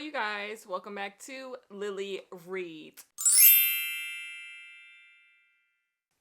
you guys? Welcome back to Lily Reads.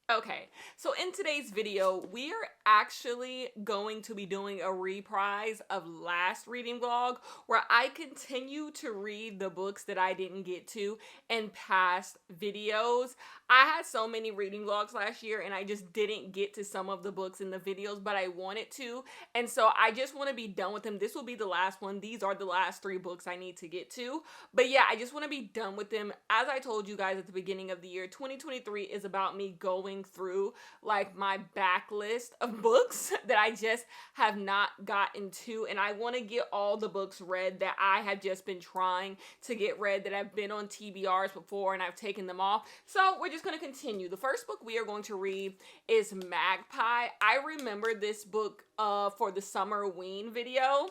Okay, so in today's video, we are actually going to be doing a reprise of last reading vlog where I continue to read the books that I didn't get to in past videos. I had so many reading vlogs last year and I just didn't get to some of the books in the videos, but I wanted to. And so I just want to be done with them. This will be the last one. These are the last 3 books I need to get to. But yeah, I just want to be done with them. As I told you guys at the beginning of the year, 2023 is about me going through like my backlist of books that I just have not gotten to, and I want to get all the books read that I have just been trying to get read, that have been on TBRs before and I've taken them off. So we're just going to continue. The first book we are going to read is Magpie. I remember this book for the summer ween video.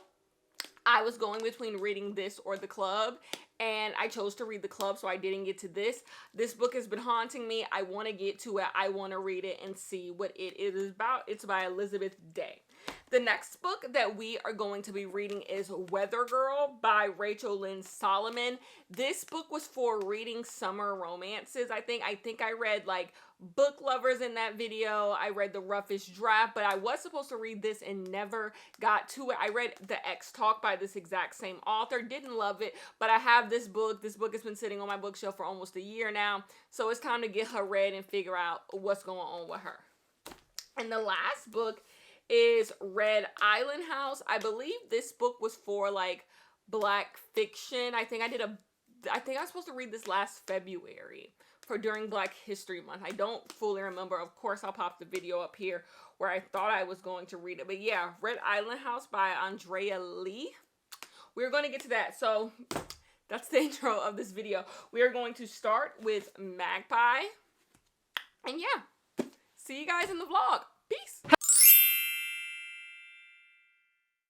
I was going between reading this or The Club, and I chose to read The Club, so I didn't get to this. This book has been haunting me. I want to get to it. I want to read it and see what it is about. It's by Elizabeth Day. The next book that we are going to be reading is Weather Girl by Rachel Lynn Solomon. This book was for reading summer romances. I think I read like Book Lovers in that video. I read The Roughest Draft, but I was supposed to read this and never got to it. I read The X Talk by this exact same author. Didn't love it, but I have this book. This book has been sitting on my bookshelf for almost a year now, so it's time to get her read and figure out what's going on with her. And the last book is Red Island House. I believe this book was for like Black fiction. I think I was supposed to read this last February for during Black History Month. I don't fully remember. Of course, I'll pop the video up here where I thought I was going to read it. But yeah, Red Island House by Andrea Lee. We're going to get to that. So that's the intro of this video. We are going to start with Magpie. And yeah, see you guys in the vlog. Peace.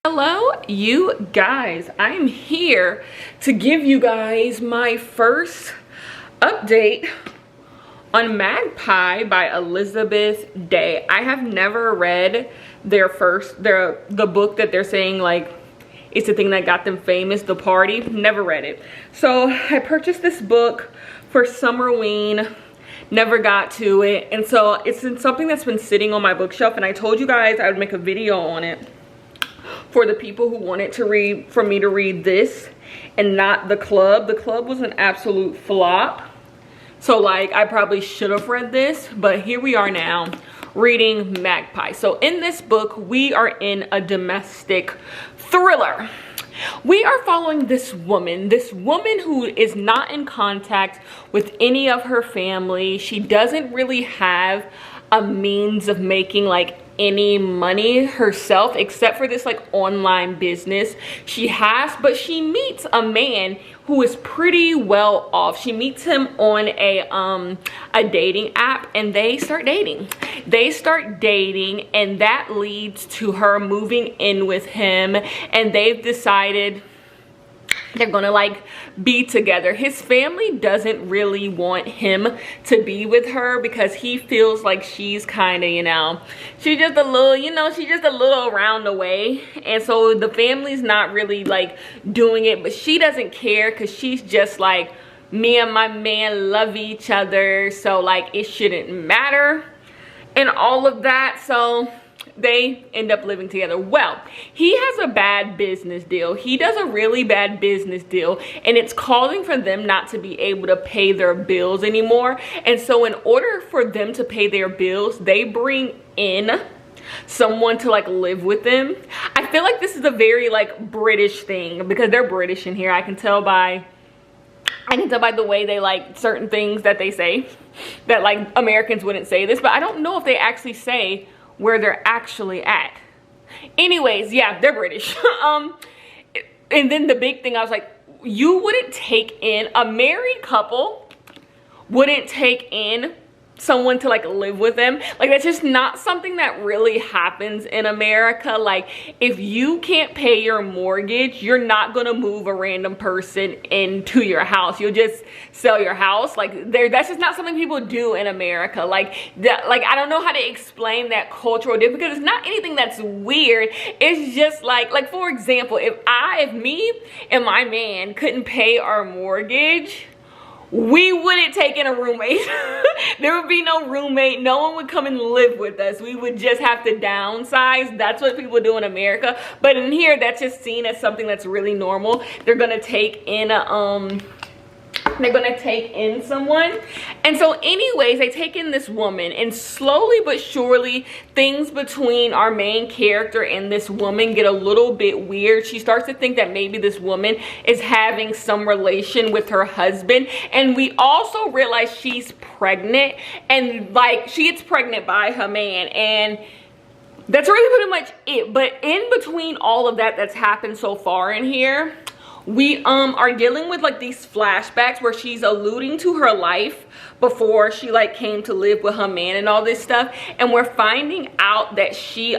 Hello, you guys. I'm here to give you guys my first update on Magpie by Elizabeth Day. I have never read the book that they're saying like it's the thing that got them famous, The Party. Never read it. So I purchased this book for Summerween. Never got to it. And so it's something that's been sitting on my bookshelf, and I told you guys I would make a video on it for the people who wanted for me to read this and not The Club. The Club was an absolute flop. So like I probably should have read this, but here we are now reading Magpie. So in this book, we are in a domestic thriller. We are following this woman who is not in contact with any of her family. She doesn't really have a means of making like any money herself except for this like online business she has, but she meets a man who is pretty well off. She meets him on a dating app, and they start dating. And that leads to her moving in with him, and they've decided they're gonna like be together. His family doesn't really want him to be with her because he feels like she's kind of, she's just a little around the way. And so the family's not really like doing it, but she doesn't care because she's just like, me and my man love each other, so like it shouldn't matter and all of that. So they end up living together. Well, he has a bad business deal. He does a really bad business deal, and it's causing for them not to be able to pay their bills anymore. And so in order for them to pay their bills, they bring in someone to like live with them. I feel like this is a very like British thing because they're British in here. I can tell by the way they like certain things that they say that like Americans wouldn't say this, but I don't know if they actually say where they're actually at. Anyways, yeah, they're British. And then the big thing, I was like, you wouldn't take in, a married couple wouldn't take in someone to like live with them. Like that's just not something that really happens in America. Like if you can't pay your mortgage, you're not gonna move a random person into your house. You'll just sell your house. Like that's just not something people do in America. Like I don't know how to explain that cultural difference, because it's not anything that's weird. It's just like for example, if me and my man couldn't pay our mortgage, we wouldn't take in a roommate. There would be no roommate. No one would come and live with us. We would just have to downsize. That's what people do in America. But in here, that's just seen as something that's really normal. They're gonna take in someone. And so anyways, they take in this woman, and slowly but surely things between our main character and this woman get a little bit weird. She starts to think that maybe this woman is having some relation with her husband, and we also realize she's pregnant, and like she gets pregnant by her man, and that's really pretty much it. But in between all of that that's happened so far in here, we are dealing with like these flashbacks where she's alluding to her life before she like came to live with her man and all this stuff, and we're finding out that she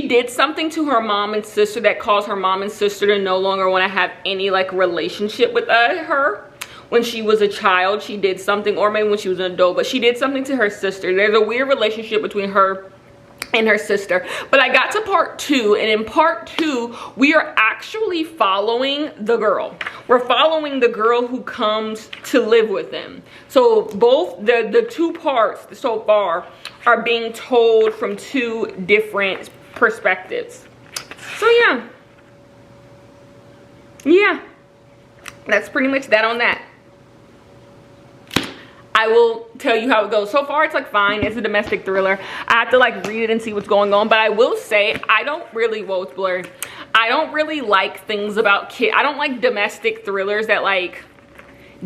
did something to her mom and sister that caused her mom and sister to no longer want to have any like relationship with her. When she was a child, she did something, or maybe when she was an adult, but she did something to her sister. There's a weird relationship between her and her sister. But I got to part 2, and in part 2 we are actually following the girl. We're following the girl who comes to live with them. So both the 2 parts so far are being told from 2 different perspectives. So yeah, that's pretty much that on that. I will tell you how it goes. So far, it's like fine. It's a domestic thriller. I have to like read it and see what's going on. But I will say, I don't really, whoa, it's blurred. I don't really like things about kids. I don't like domestic thrillers that like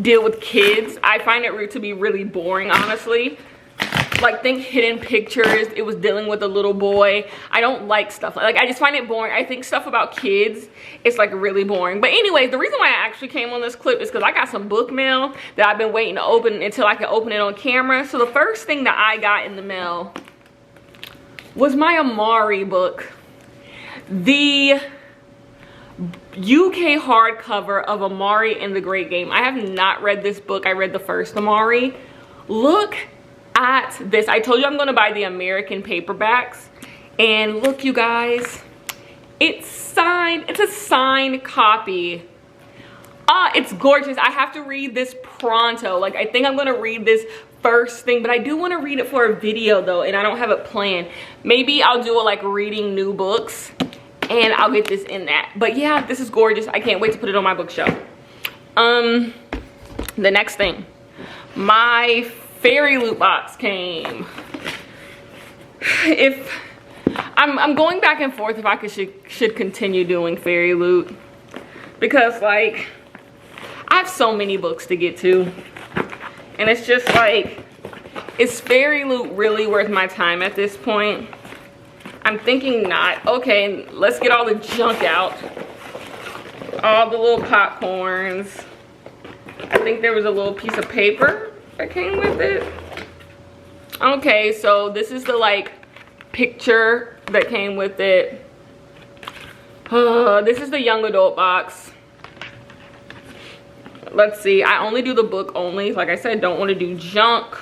deal with kids. I find it to be really boring, honestly. Like think Hidden Pictures, it was dealing with a little boy. I don't like stuff like I just find it boring. I think stuff about kids, it's like really boring. But anyways, the reason why I actually came on this clip is because I got some book mail that I've been waiting to open until I can open it on camera. So the first thing that I got in the mail was my Amari book. The UK hardcover of Amari and the Great Game. I have not read this book. I read the first Amari. Look at this. I told you I'm going to buy the American paperbacks, and look, you guys, it's signed. It's a signed copy. It's gorgeous. I have to read this pronto. Like I think I'm going to read this first thing, but I do want to read it for a video though, and I don't have it planned. Maybe I'll do a like reading new books, and I'll get this in that. But yeah, this is gorgeous. I can't wait to put it on my bookshelf. The next thing, my Fairy Loot box came. If I'm going back and forth if I should continue doing Fairy Loot, because like I have so many books to get to, and it's just like, is Fairy Loot really worth my time at this point? I'm thinking not. Okay, let's get all the junk out. All the little popcorns. I think there was a little piece of paper that came with it. Okay, so this is the like picture that came with it. This is the young adult box. Let's see, I only do the book only. Like I said, don't want to do junk.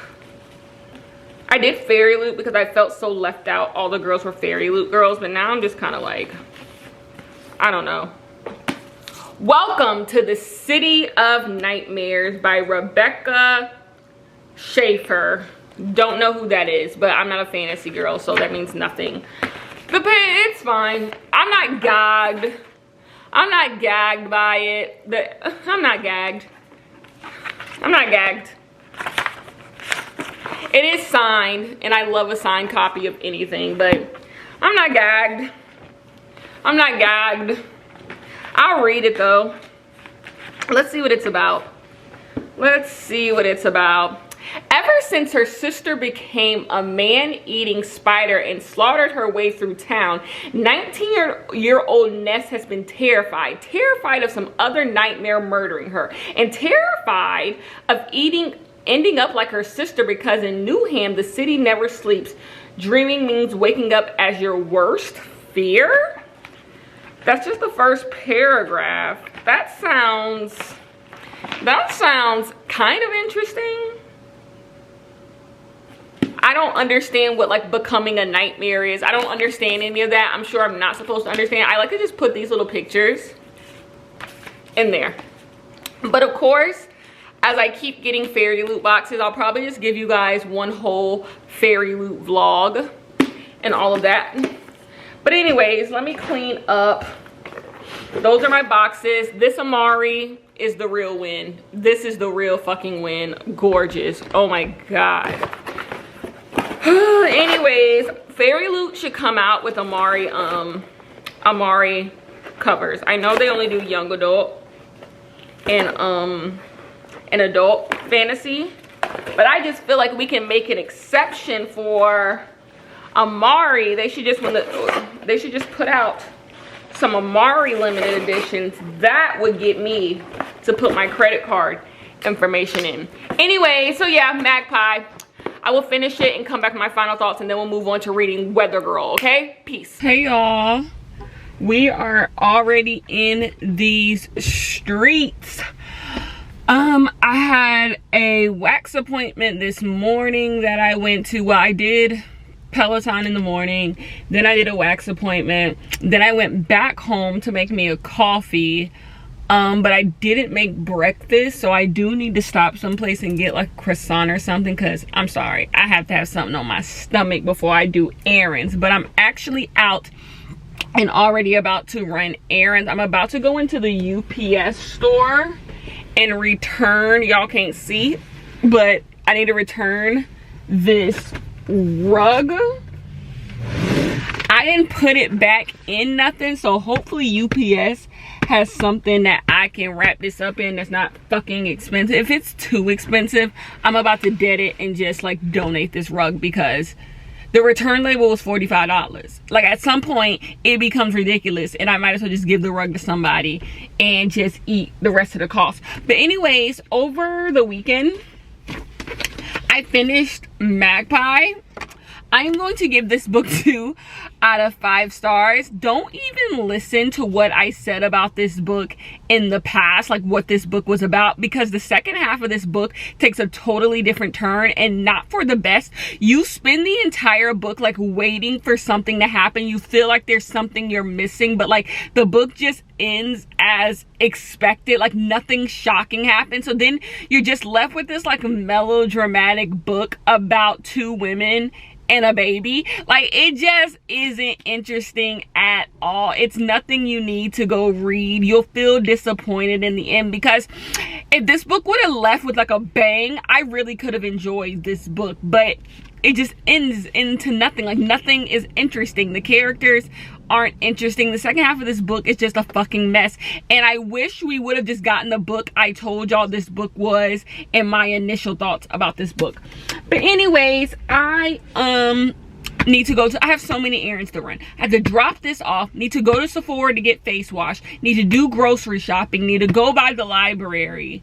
I did Fairy Loot because I felt so left out. All the girls were Fairy Loot girls, but now I'm just kind of like, I don't know. Welcome to the City of Nightmares by Rebecca Schaefer. Don't know who that is, but I'm not a fantasy girl, so that means nothing. It's fine. I'm not gagged. I'm not gagged by it. I'm not gagged. I'm not gagged. It is signed, and I love a signed copy of anything, but I'm not gagged. I'm not gagged. I'll read it though. Let's see what it's about. Let's see what it's about. Ever since her sister became a man-eating spider and slaughtered her way through town, 19-year-old Ness has been terrified of some other nightmare murdering her, and terrified of eating ending up like her sister because in Newham, the city never sleeps. Dreaming means waking up as your worst fear. That's just the first paragraph. That sounds kind of interesting. I don't understand what like becoming a nightmare is. I don't understand any of that. I'm sure I'm not supposed to understand. I like to just put these little pictures in there. But of course, as I keep getting fairy loot boxes, I'll probably just give you guys one whole fairy loot vlog and all of that. But anyways, let me clean up. Those are my boxes. This Amari is the real win. This is the real fucking win. Gorgeous. Oh my God. Anyways, fairy loot should come out with Amari covers. I know they only do young adult and an adult fantasy, but I just feel like we can make an exception for Amari. They should just put out some Amari limited editions. That would get me to put my credit card information in. Anyway, so yeah, Magpie. I will finish it and come back with my final thoughts, and then we'll move on to reading Weather Girl, okay? Peace. Hey y'all, we are already in these streets. I had a wax appointment this morning that I went to. Well, I did Peloton in the morning, then I did a wax appointment, then I went back home to make me a coffee. But I didn't make breakfast, so I do need to stop someplace and get like a croissant or something, because I'm sorry, I have to have something on my stomach before I do errands. But I'm actually out and already about to run errands. I'm about to go into the UPS store and return, y'all can't see, but I need to return this rug. I didn't put it back in nothing, so hopefully UPS has something that I can wrap this up in that's not fucking expensive. If it's too expensive, I'm about to dead it and just like donate this rug, because the return label was $45. Like at some point it becomes ridiculous, and I might as well just give the rug to somebody and just eat the rest of the cost. But anyways, over the weekend I finished Magpie. I am going to give this book 2 out of 5 stars. Don't even listen to what I said about this book in the past, like what this book was about, because the second half of this book takes a totally different turn, and not for the best. You spend the entire book like waiting for something to happen. You feel like there's something you're missing, but like the book just ends as expected. Like nothing shocking happens. So then you're just left with this like melodramatic book about 2 women and a baby. Like it just isn't interesting at all. It's nothing you need to go read. You'll feel disappointed in the end, because if this book would have left with like a bang, I really could have enjoyed this book, but it just ends into nothing. Like nothing is interesting. The characters aren't interesting. The second half of this book is just a fucking mess, and I wish we would have just gotten the book I told y'all this book was and my initial thoughts about this book. But anyways, I need to go to, I have so many errands to run. I have to drop this off, need to go to Sephora to get face wash, need to do grocery shopping, need to go by the library.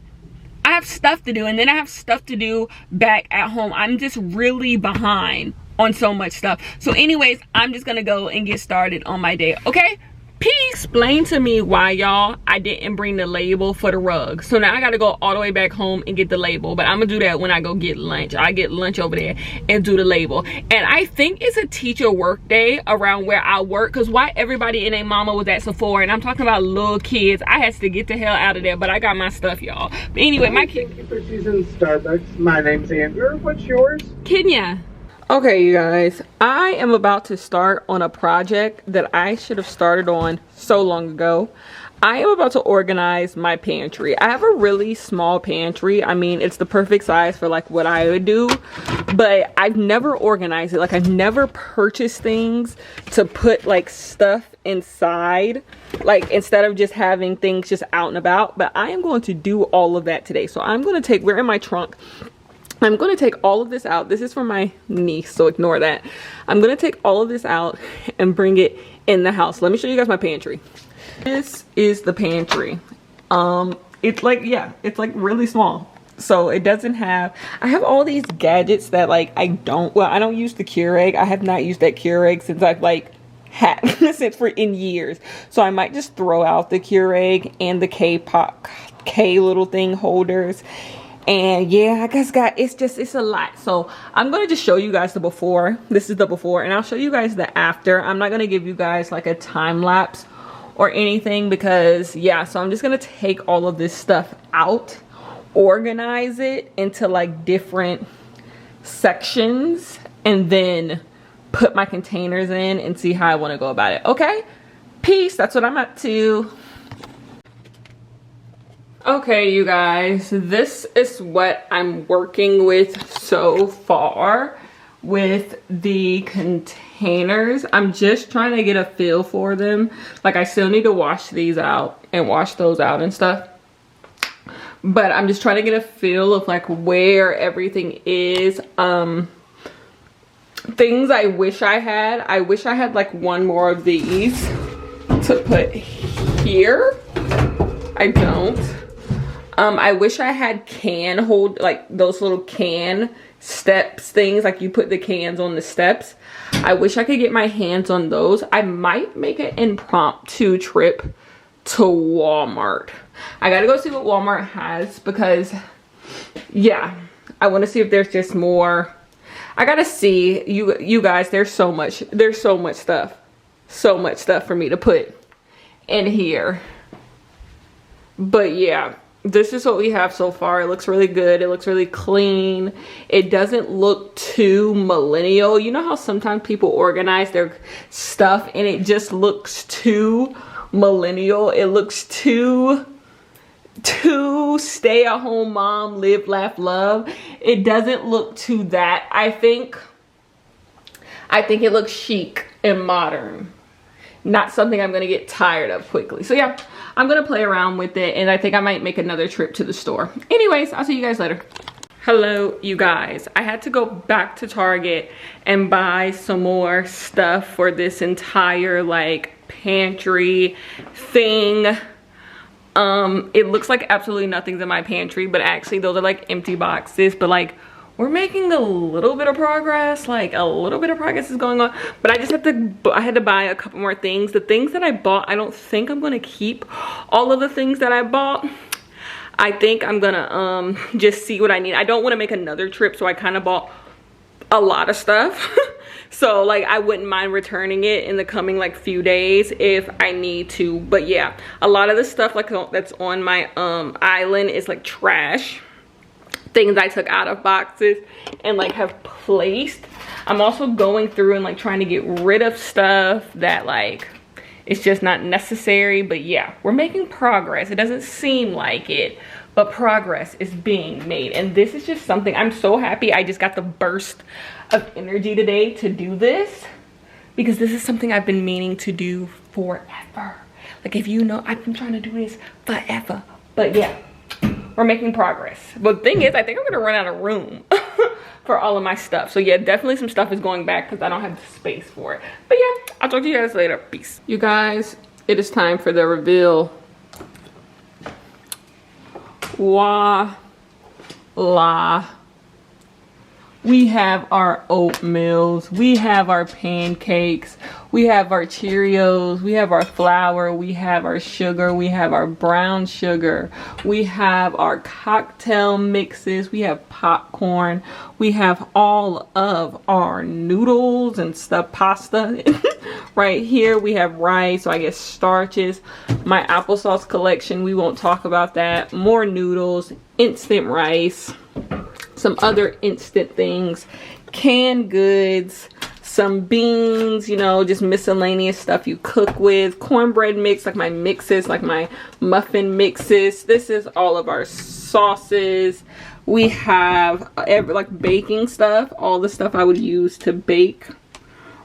I have stuff to do, and then I have stuff to do back at home. I'm just really behind on so much stuff. So anyways, I'm just gonna go and get started on my day, okay? Peace. Explain to me why y'all I didn't bring the label for the rug. So now I gotta go all the way back home and get the label, but I'm gonna do that when I go get lunch. I get lunch over there and do the label. And I think it's a teacher work day around where I work, because why everybody and their mama was at Sephora, and I'm talking about little kids. I had to get the hell out of there, but I got my stuff, y'all. But anyway, my kid. Thank you for choosing Starbucks. My name's Andrew. What's yours? Kenya. Okay, you guys, I am about to start on a project that I should have started on so long ago. I am about to organize my pantry. I have a really small pantry. I mean, it's the perfect size for like what I would do, but I've never organized it. Like I've never purchased things to put like stuff inside, like instead of just having things just out and about. But I am going to do all of that today. So I'm going to take, we're in my trunk. I'm going to take all of this out. This is for my niece, so ignore that. I'm going to take all of this out and bring it in the house. Let me show you guys my pantry. This is the pantry. It's like, yeah, it's like really small. So it doesn't have, I have all these gadgets that like I don't use the Keurig. I have not used that Keurig since I've like had since for in years. So I might just throw out the Keurig and the K little thing holders. And yeah, I guess it's a lot. So I'm going to just show you guys the before. This is the before, and I'll show you guys the after. I'm not going to give you guys like a time lapse or anything because yeah, so I'm just going to take all of this stuff out, organize it into like different sections, and then put my containers in and see how I want to go about it. Okay, peace. That's what I'm up to. Okay, you guys, this is what I'm working with so far with the containers. I'm just trying to get a feel for them. Like, I still need to wash these out and wash those out and stuff. But I'm just trying to get a feel of like where everything is. Things I wish I had. I wish I had like one more of these to put here. I don't. I wish I had can hold, like those little can steps things, like you put the cans on the steps. I wish I could get my hands on those. I might make an impromptu trip to Walmart. I gotta go see what Walmart has because yeah, I want to see if there's just more. I gotta see, you guys, there's so much stuff for me to put in here. But yeah, this is what we have so far. It looks really good. It looks really clean. It doesn't look too millennial. You know how sometimes people organize their stuff and it just looks too millennial. It looks too stay-at-home mom, live, laugh, love. It doesn't look too that. I think it looks chic and modern. Not something I'm gonna get tired of quickly. So yeah, I'm gonna play around with it, and I think I might make another trip to the store. Anyways, I'll see you guys later. Hello, you guys. I had to go back to Target and buy some more stuff for this entire like pantry thing. It looks like absolutely nothing's in my pantry, but actually those are like empty boxes. But like, we're making a little bit of progress. Like a little bit of progress is going on, but I had to buy a couple more things. The things that I bought, I don't think I'm gonna keep all of the things that I bought. I think I'm gonna just see what I need. I don't want to make another trip, so I kind of bought a lot of stuff. So like, I wouldn't mind returning it in the coming like few days if I need to. But yeah, a lot of the stuff like that's on my island is like trash. Things I took out of boxes and like have placed. I'm also going through and like trying to get rid of stuff that like it's just not necessary. But yeah, we're making progress. It doesn't seem like it, but progress is being made. And this is just something I'm so happy I just got the burst of energy today to do this, because this is something I've been meaning to do forever. Like, if you know, I've been trying to do this forever. But yeah, we're making progress. But the thing is, I think I'm gonna run out of room for all of my stuff. So yeah, definitely some stuff is going back because I don't have the space for it. But yeah, I'll talk to you guys later. Peace. You guys, it is time for the reveal. Voila. We have our oatmeals, we have our pancakes, we have our Cheerios, we have our flour, we have our sugar, we have our brown sugar, we have our cocktail mixes, we have popcorn, we have all of our noodles and stuff, pasta. Right here we have rice, so I guess starches, my applesauce collection, we won't talk about that, more noodles, instant rice, some other instant things, canned goods, some beans, you know, just miscellaneous stuff you cook with, cornbread mix, like my mixes, like my muffin mixes. This is all of our sauces. We have like baking stuff, all the stuff I would use to bake.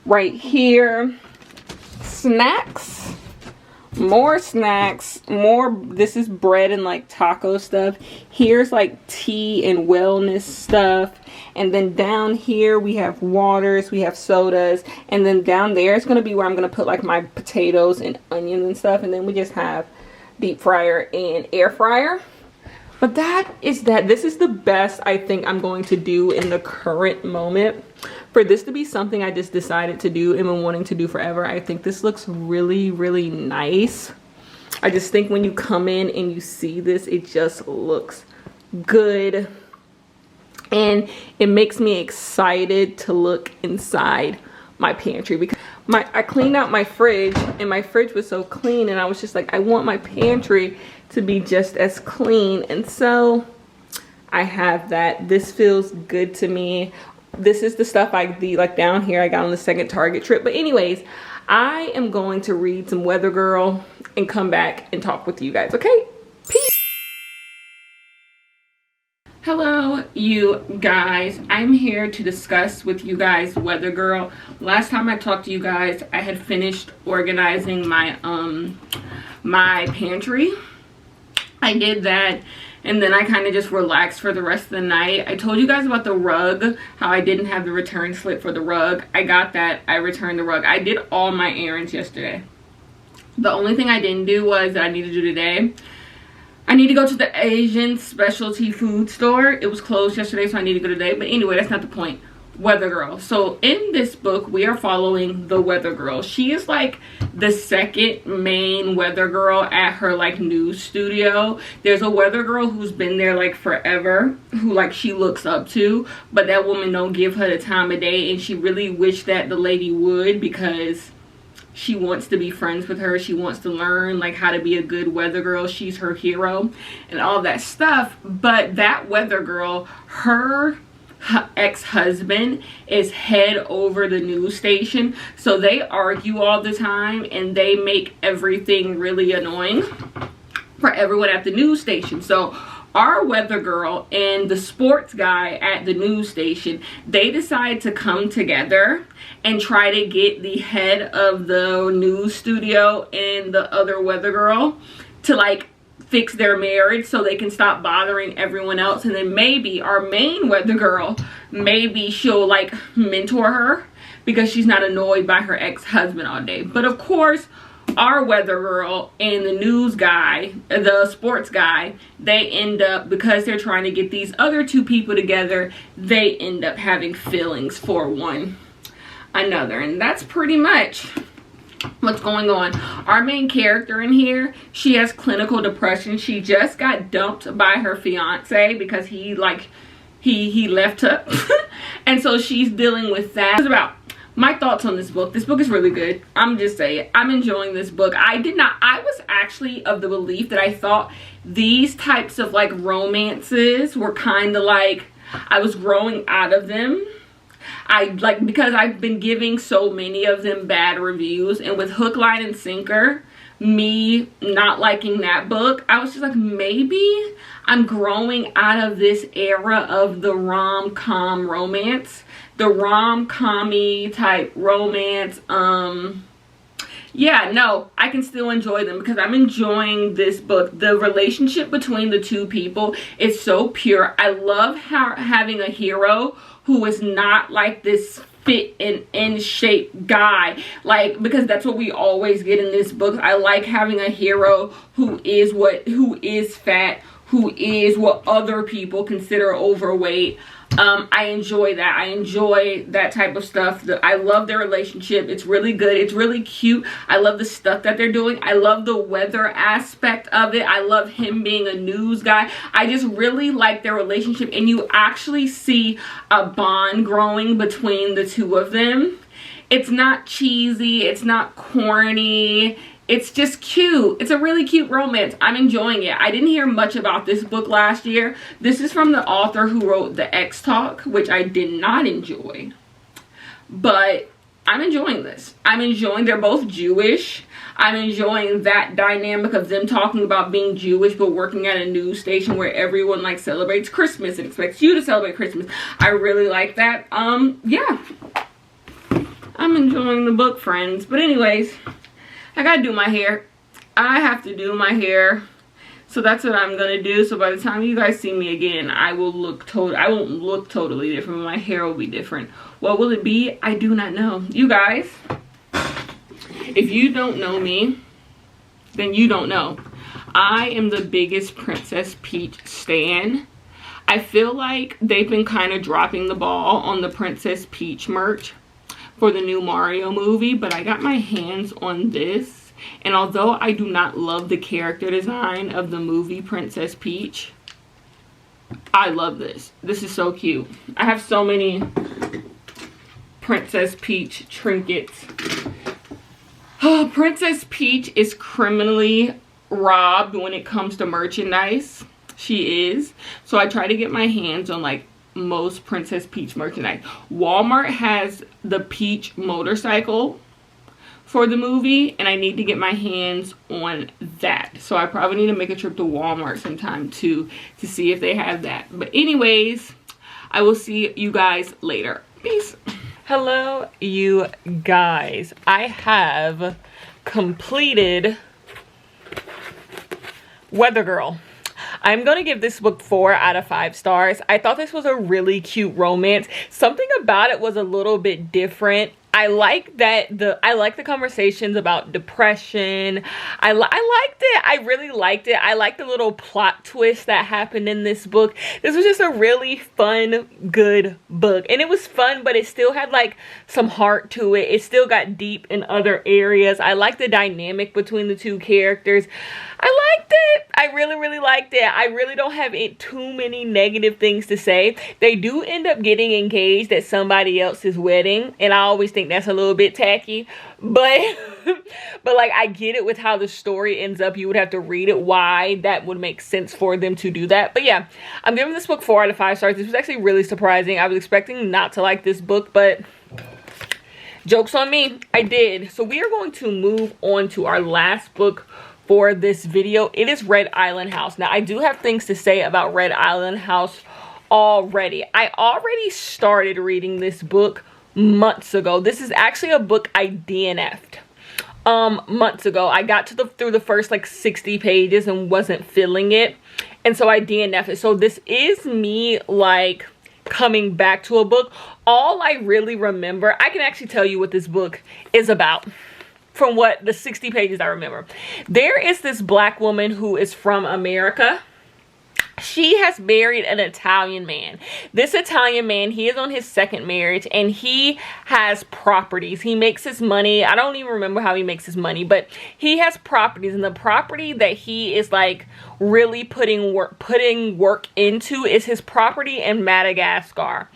Right here, snacks. More snacks, more, this is bread and like taco stuff. Here's like tea and wellness stuff. And then down here we have waters, we have sodas. And then down there is going to be where I'm going to put like my potatoes and onions and stuff. And then we just have deep fryer and air fryer. But that is that. This is the best I think I'm going to do in the current moment. For this to be something I just decided to do and been wanting to do forever, I think this looks really, really nice. I just think when you come in and you see this, it just looks good. And it makes me excited to look inside my pantry because I cleaned out my fridge and my fridge was so clean, and I was just like, I want my pantry to be just as clean. And so I have that. This feels good to me. This is the stuff like down here I got on the second Target trip. But anyways, I am going to read some Weather Girl and come back and talk with you guys, okay? Peace. Hello, you guys. I'm here to discuss with you guys Weather Girl. Last time I talked to you guys, I had finished organizing my my pantry. I did that, and then I kind of just relaxed for the rest of the night. I told you guys about the rug, how I didn't have the return slip for the rug. I got that. I returned the rug. I did all my errands yesterday. The only thing I didn't do was that I need to do today. I need to go to the Asian specialty food store. It was closed yesterday, so I need to go today. But anyway, that's not the point. Weather Girl. So in this book, we are following the Weather Girl. She is like the second main Weather Girl at her like news studio. There's a Weather Girl who's been there like forever, who like she looks up to, but that woman don't give her the time of day, and she really wished that the lady would, because she wants to be friends with her. She wants to learn like how to be a good Weather Girl. She's her hero and all that stuff. But that Weather Girl, her ex-husband is head over the news station, so they argue all the time and they make everything really annoying for everyone at the news station. So our Weather Girl and the sports guy at the news station, they decide to come together and try to get the head of the news studio and the other Weather Girl to like fix their marriage so they can stop bothering everyone else. And then maybe our main Weather Girl, maybe she'll like mentor her because she's not annoyed by her ex-husband all day. But of course, our Weather Girl and the news guy, the sports guy, they end up, because they're trying to get these other two people together, they end up having feelings for one another. And that's pretty much what's going on. Our main character in here, she has clinical depression. She just got dumped by her fiance because he left her. And so she's dealing with that. It's about my thoughts on this book. This book is really good. I'm just saying, I'm enjoying this book. I was actually of the belief that I thought these types of like romances were kind of like, I was growing out of them. Because I've been giving so many of them bad reviews, and with Hook, Line, and Sinker, me not liking that book, I was just like, maybe I'm growing out of this era of the rom-com romance, the rom-com-y type romance. Yeah, no, I can still enjoy them because I'm enjoying this book. The relationship between the two people is so pure. I love having a hero who is not like this fit and in shape guy, like, because that's what we always get in this book. I like having a hero who is fat, who is what other people consider overweight. I enjoy that. I enjoy that type of stuff. I love their relationship. It's really good. It's really cute. I love the stuff that they're doing. I love the weather aspect of it. I love him being a news guy. I just really like their relationship, and you actually see a bond growing between the two of them. It's not cheesy. It's not corny. It's just cute. It's a really cute romance. I'm enjoying it. I didn't hear much about this book last year. This is from the author who wrote The X Talk, which I did not enjoy. But I'm enjoying this. I'm enjoying, they're both Jewish. I'm enjoying that dynamic of them talking about being Jewish but working at a news station where everyone like celebrates Christmas and expects you to celebrate Christmas. I really like that. Yeah. I'm enjoying the book, friends. But anyways, I gotta do my hair. I have to do my hair. So that's what I'm gonna do. So by the time you guys see me again, I won't look totally different. My hair will be different. What will it be? I do not know. You guys, if you don't know me, then you don't know. I am the biggest Princess Peach stan. I feel like they've been kind of dropping the ball on the Princess Peach merch for the new Mario movie, but I got my hands on this, and although I do not love the character design of the movie Princess Peach, I love this. This is so cute. I have so many Princess Peach trinkets. Oh, Princess Peach is criminally robbed when it comes to merchandise. She is. So I try to get my hands on like most Princess Peach merchandise. Walmart has the Peach motorcycle for the movie, and I need to get my hands on that. So I probably need to make a trip to Walmart sometime too to see if they have that. But anyways, I will see you guys later. Peace. Hello, you guys. I have completed Weather Girl. I'm going to give this book 4 out of 5 stars. I thought this was a really cute romance. Something about it was a little bit different. I like the conversations about depression. I liked it. I really liked it. I liked the little plot twist that happened in this book. This was just a really fun, good book. And it was fun, but it still had like some heart to it. It still got deep in other areas. I liked the dynamic between the two characters. I liked it. I really, really liked it. I really don't have too many negative things to say. They do end up getting engaged at somebody else's wedding, and I always think that's a little bit tacky, but but like I get it with how the story ends up. You would have to read it why that would make sense for them to do that. But yeah, I'm giving this book 4 out of 5 stars. This was actually really surprising. I was expecting not to like this book, but joke's on me, I did. So we are going to move on to our last book for this video. It is Red Island House. Now I do have things to say about Red Island House already. I already started reading this book months ago. This is actually a book I DNF'd months ago. I got to through the first like 60 pages and wasn't feeling it, and so I DNF'd it. So this is me like coming back to a book. All I really remember, I can actually tell you what this book is about from what the 60 pages I remember. There is this black woman who is from America. She has married an Italian man. This Italian man, he is on his second marriage, and he has properties. He makes his money. I don't even remember how he makes his money, but he has properties, and the property that he is like really putting work into is his property in Madagascar.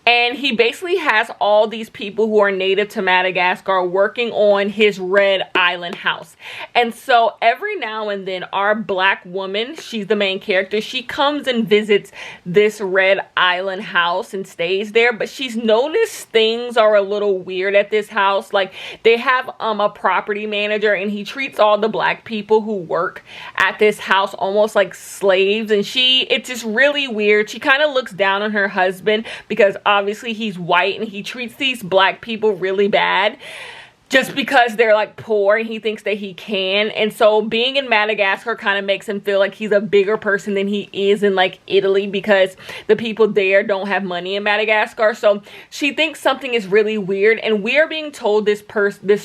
And he basically has all these people who are native to Madagascar working on his Red Island house. And so every now and then our black woman, she's the main character, she comes and visits this Red Island house and stays there, but she's noticed things are a little weird at this house. Like they have a property manager, and he treats all the black people who work at this house almost like slaves, and it's just really weird. She kind of looks down on her husband because obviously he's white, and he treats these black people really bad just because they're like poor, and he thinks that he can. And so being in Madagascar kind of makes him feel like he's a bigger person than he is in like Italy, because the people there don't have money in Madagascar. So she thinks something is really weird, and we are being told this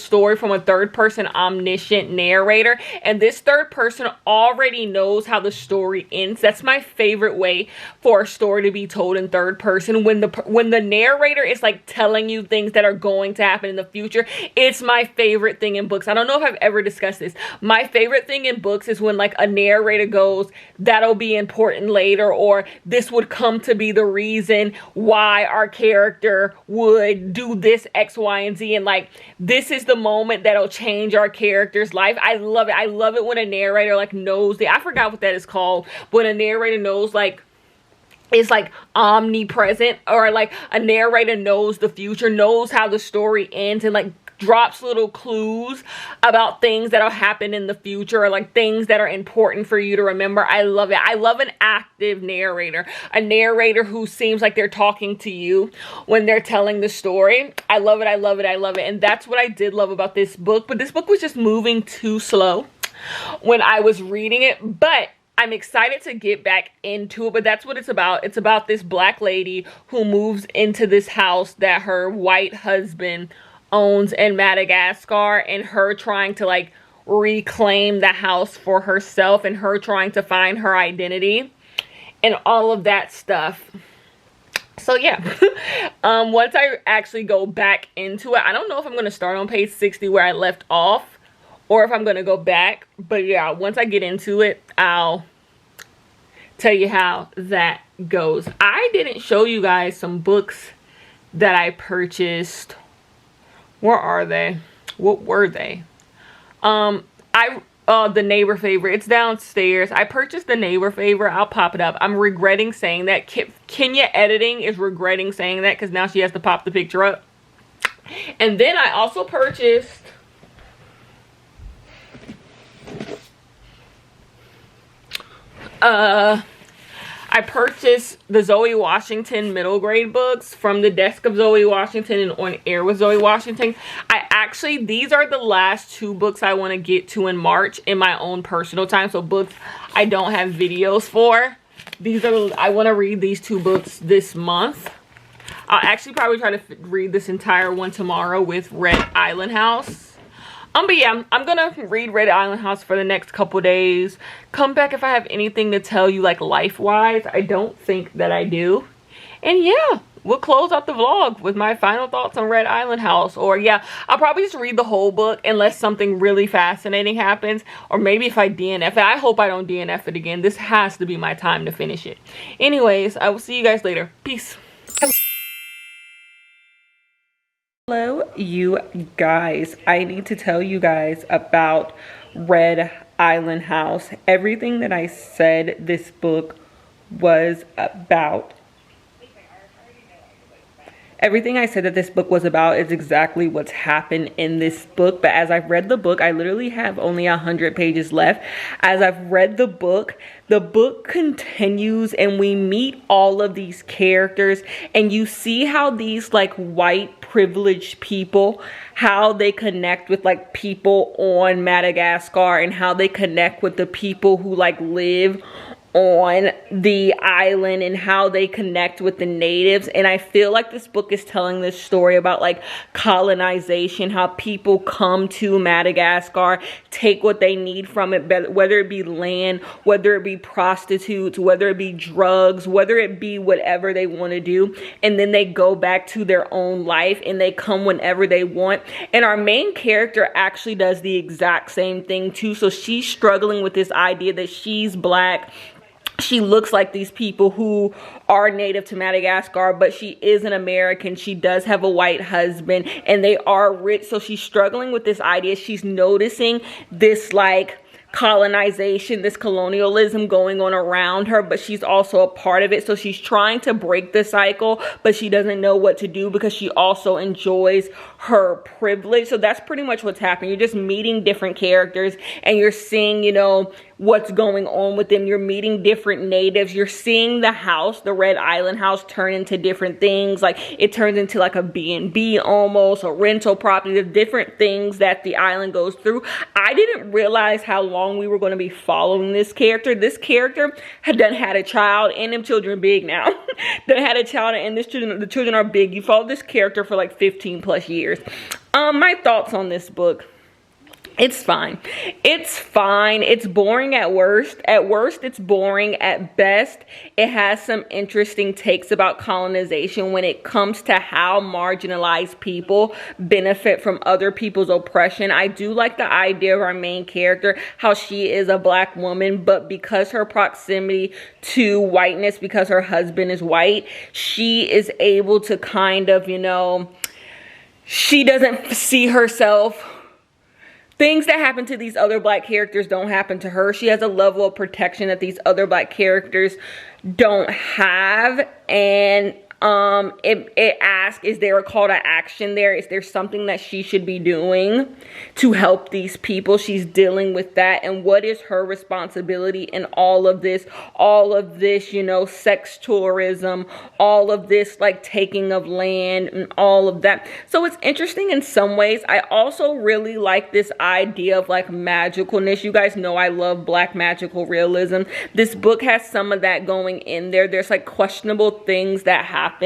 story from a third person omniscient narrator, and this third person already knows how the story ends. That's my favorite way for a story to be told in third person, when the narrator is like telling you things that are going to happen in the future. It's my favorite thing in books. I don't know if I've ever discussed this. My favorite thing in books is when like a narrator goes, that'll be important later, or this would come to be the reason why our character would do this X, Y, and Z, and like this is the moment that'll change our character's life. I love it. I love it when a narrator like knows I forgot what that is called, when a narrator knows like is like omnipresent, or like a narrator knows the future, knows how the story ends, and like drops little clues about things that'll happen in the future, or like things that are important for you to remember. I love it. I love an active narrator, a narrator who seems like they're talking to you when they're telling the story. I love it. I love it. I love it. And that's what I did love about this book. But this book was just moving too slow when I was reading it, but I'm excited to get back into it. But that's what it's about. It's about this black lady who moves into this house that her white husband owns in Madagascar, and her trying to like reclaim the house for herself and her trying to find her identity and all of that stuff. So yeah, once I actually go back into it, I don't know if I'm going to start on page 60 where I left off or if I'm going to go back. But yeah, once I get into it, I'll tell you how that goes. I didn't show you guys some books that I purchased. Where are they? What were they? The Neighbor Favorite. It's downstairs. I purchased the Neighbor Favorite. I'll pop it up. I'm regretting saying that. Kenya Editing is regretting saying that because now she has to pop the picture up. And then I also purchased I purchased the Zoe Washington middle grade books from the desk of Zoe Washington and On Air with Zoe Washington. These are the last two books I want to get to in March in my own personal time. So books I don't have videos for. I want to read these two books this month. I'll actually probably try to read this entire one tomorrow with Red Island House. But yeah, I'm gonna read Red Island House for the next couple days. Come back if I have anything to tell you, like life-wise. I don't think that I do. And yeah, we'll close out the vlog with my final thoughts on Red Island House. Or yeah, I'll probably just read the whole book unless something really fascinating happens. Or maybe if I DNF it. I hope I don't DNF it again. This has to be my time to finish it. Anyways, I will see you guys later. Peace. Hello, you guys. I need to tell you guys about Red Island House. Everything that I said this book was about. Everything I said that this book was about is exactly what's happened in this book. But as I've read the book, I literally have only 100 pages left. As I've read the book continues and we meet all of these characters. And you see how these like white privileged people, how they connect with like people on Madagascar and how they connect with the people who like live on the island and how they connect with the natives. And I feel like this book is telling this story about like colonization, how people come to Madagascar, take what they need from it, whether it be land, whether it be prostitutes, whether it be drugs, whether it be whatever they want to do, and then they go back to their own life and they come whenever they want. And our main character actually does the exact same thing too. So she's struggling with this idea that she's black. She looks like these people who are native to Madagascar, but she is an American. She does have a white husband and they are rich. So she's struggling with this idea. She's noticing this like colonization, this colonialism going on around her, but she's also a part of it. So she's trying to break the cycle, but she doesn't know what to do because she also enjoys her privilege. So that's pretty much what's happening. You're just meeting different characters and you're seeing, you know, what's going on with them. You're meeting different natives. You're seeing the house, the Red Island House, turn into different things. Like it turns into like a B&B almost, a rental property. There's different things that the island goes through. I didn't realize how long we were going to be following this character. This character had a child, and them children are big now. Done had a child, and the children are big. You follow this character for like 15 plus years. My thoughts on this book. It's fine. It's fine. It's boring at worst. At worst, it's boring. At best, it has some interesting takes about colonization when it comes to how marginalized people benefit from other people's oppression. I do like the idea of our main character, how she is a black woman, but because her proximity to whiteness, because her husband is white, she is able to kind of, you know, she doesn't see herself. Things that happen to these other black characters don't happen to her. She has a level of protection that these other black characters don't have. And it asks, is there a call to action there? Is there something that she should be doing to help these people? She's dealing with that. And what is her responsibility in all of this, you know, sex tourism, all of this like taking of land and all of that. So it's interesting in some ways. I also really like this idea of like magicalness. You guys know I love black magical realism. This book has some of that going in there. There's like questionable things that happen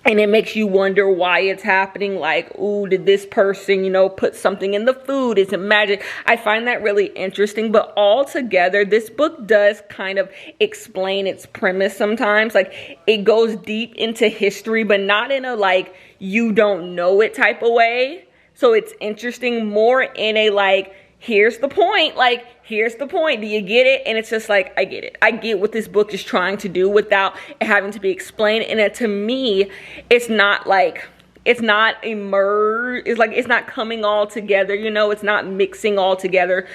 And it makes you wonder why it's happening. Like, ooh, did this person, you know, put something in the food? Is it magic? I find that really interesting. But altogether, this book does kind of explain its premise sometimes. Like, it goes deep into history, but not in a, like, you don't know it type of way. So it's interesting more in a, like, here's the point. Like, here's the point. Do you get it? And it's just like, I get it. I get what this book is trying to do without it having to be explained. And to me, it's not like, it's not emerge. It's like, it's not coming all together. You know, it's not mixing all together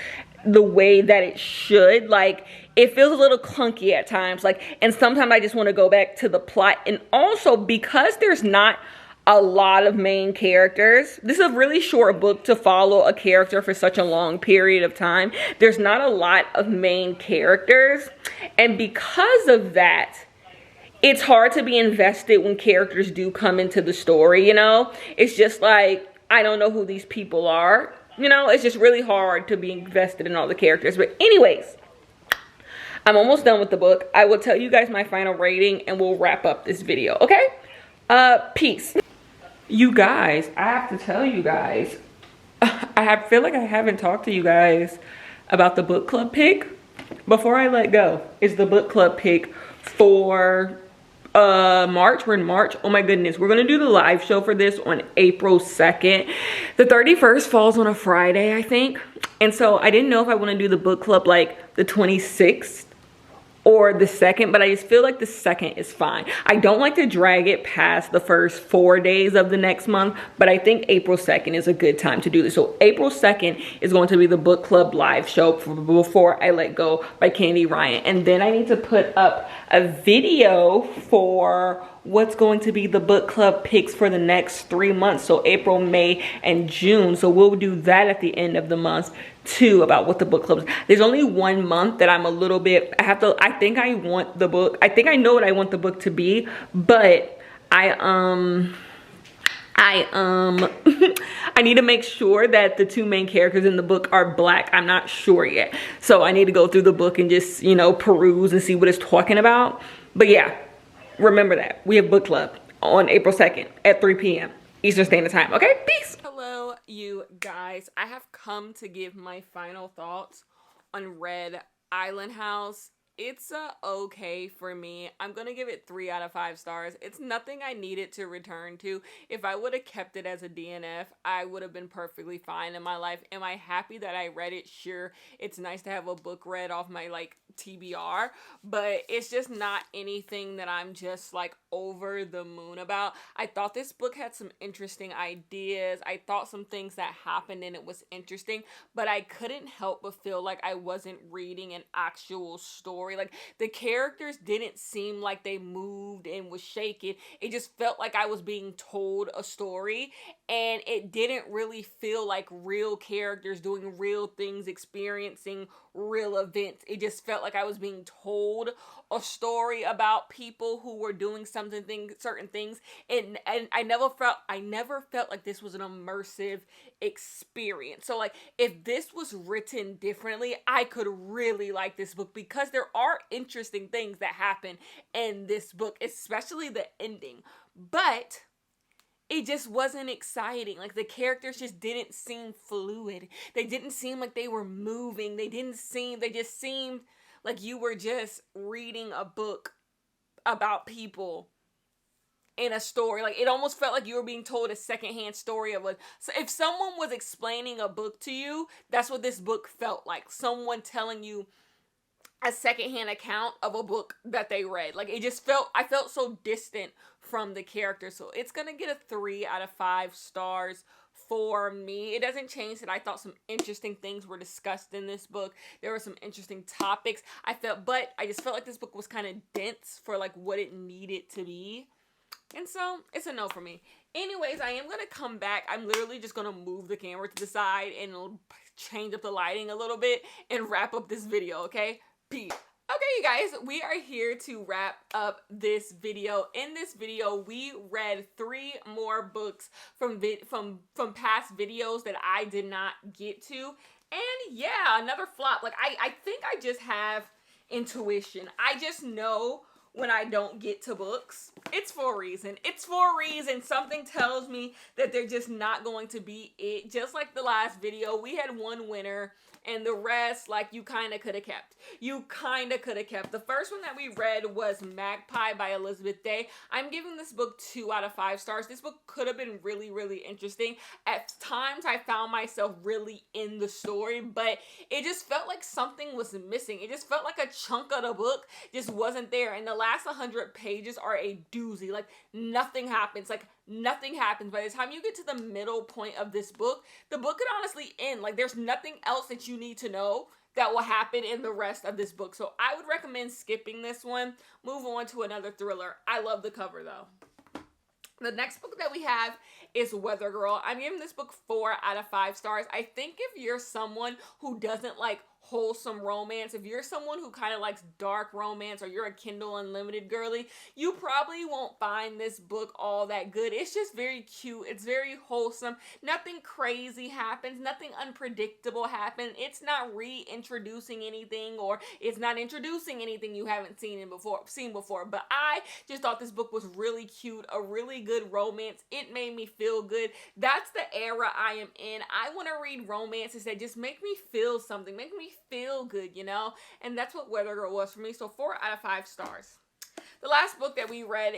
the way that it should. Like, it feels a little clunky at times. Like, and sometimes I just want to go back to the plot. And also because there's not a lot of main characters. This is a really short book to follow a character for such a long period of time. There's not a lot of main characters. And because of that, it's hard to be invested when characters do come into the story, you know? It's just like, I don't know who these people are. You know, it's just really hard to be invested in all the characters. But anyways, I'm almost done with the book. I will tell you guys my final rating and we'll wrap up this video, okay? Peace. You guys, I have to tell you guys, feel like I haven't talked to you guys about the book club pick. Before I let go, is the book club pick for March. We're in March. Oh my goodness. We're going to do the live show for this on April 2nd. The 31st falls on a Friday, I think. And so I didn't know if I want to do the book club like the 26th or the 2nd, but I just feel like the 2nd is fine. I don't like to drag it past the first 4 days of the next month, but I think April 2nd is a good time to do this. So April 2nd is going to be the book club live show for Before I Let Go by Candy Ryan. And then I need to put up a video for what's going to be the book club picks for the next 3 months. So April, May, and June. So we'll do that at the end of the month too, about what the book club is. There's only 1 month that I'm a little bit, I think I want the book, I think I know what I want the book to be, but I need to make sure that the 2 main characters in the book are Black. I'm not sure yet. So I need to go through the book and just, you know, peruse and see what it's talking about. But yeah, remember that. We have book club on April 2nd at 3 p.m. Eastern Standard Time. Okay, peace. Hello, you guys. I have come to give my final thoughts on Red Island House. It's okay for me. I'm gonna give it 3 out of 5 stars. It's nothing I needed to return to. If I would have kept it as a DNF, I would have been perfectly fine in my life. Am I happy that I read it? Sure. It's nice to have a book read off my like TBR, but it's just not anything that I'm just like over the moon about. I thought this book had some interesting ideas. I thought some things that happened and it was interesting, but I couldn't help but feel like I wasn't reading an actual story. Like the characters didn't seem like they moved and was shaking. It just felt like I was being told a story, and it didn't really feel like real characters doing real things, experiencing real events. It just felt like I was being told a story about people who were doing certain things, and I never felt like this was an immersive experience. So like if this was written differently, I could really like this book, because there are interesting things that happen in this book, especially the ending. But it just wasn't exciting. Like the characters just didn't seem fluid. They didn't seem like they were moving. They just seemed like you were just reading a book about people in a story. Like it almost felt like you were being told a secondhand story of so if someone was explaining a book to you, that's what this book felt like. Someone telling you a secondhand account of a book that they read. Like it just I felt so distant from the character. So it's gonna get a 3 out of 5 stars for me. It doesn't change that I thought some interesting things were discussed in this book. There were some interesting topics. But I just felt like this book was kind of dense for like what it needed to be. And so it's a no for me. Anyways, I am gonna come back. I'm literally just gonna move the camera to the side and change up the lighting a little bit and wrap up this video, okay? Peace. Okay, you guys, we are here to wrap up this video. In this video, we read 3 more books from past videos that I did not get to. And yeah, another flop. Like I think I just have intuition. I just know when I don't get to books. It's for a reason. It's for a reason. Something tells me that they're just not going to be it. Just like the last video, we had one winner and the rest, like, you kind of could have kept. You kind of could have kept. The first one that we read was Magpie by Elizabeth Day. I'm giving this book 2 out of 5 stars. This book could have been really, really interesting. At times, I found myself really in the story, but it just felt like something was missing. It just felt like a chunk of the book just wasn't there. And the last 100 pages are a doozy. Like, nothing happens. Like, nothing happens. By the time you get to the middle point of this book, the book could honestly end. Like, there's nothing else that you need to know that will happen in the rest of this book. So I would recommend skipping this one. Move on to another thriller. I love the cover though. The next book that we have is Weather Girl. I'm giving this book 4 out of 5 stars. I think if you're someone who doesn't like wholesome romance, if you're someone who kind of likes dark romance, or you're a Kindle Unlimited girly, you probably won't find this book all that good. It's just very cute. It's very wholesome. Nothing crazy happens. Nothing unpredictable happens. It's not reintroducing anything, or it's not introducing anything you haven't seen before. But I just thought this book was really cute, a really good romance. It made me feel good. That's the era I am in. I want to read romances that just make me feel something, make me feel good, you know? And that's what Weather Girl was for me. So 4 out of 5 stars. The last book that we read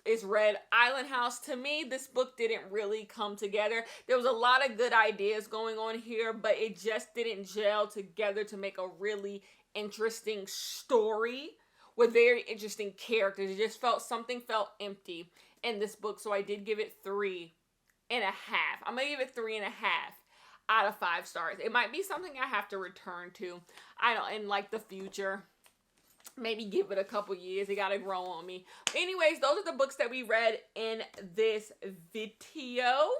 is Red Island House. To me, this book didn't really come together. There was a lot of good ideas going on here, but it just didn't gel together to make a really interesting story with very interesting characters. It just something felt empty in this book. So I did give it 3.5. I'm going to give it 3.5 out of 5 stars. It might be something I have to return to. I don't, in like the future. Maybe give it a couple years. It gotta grow on me. But anyways, those are the books that we read in this video.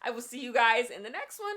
I will see you guys in the next one.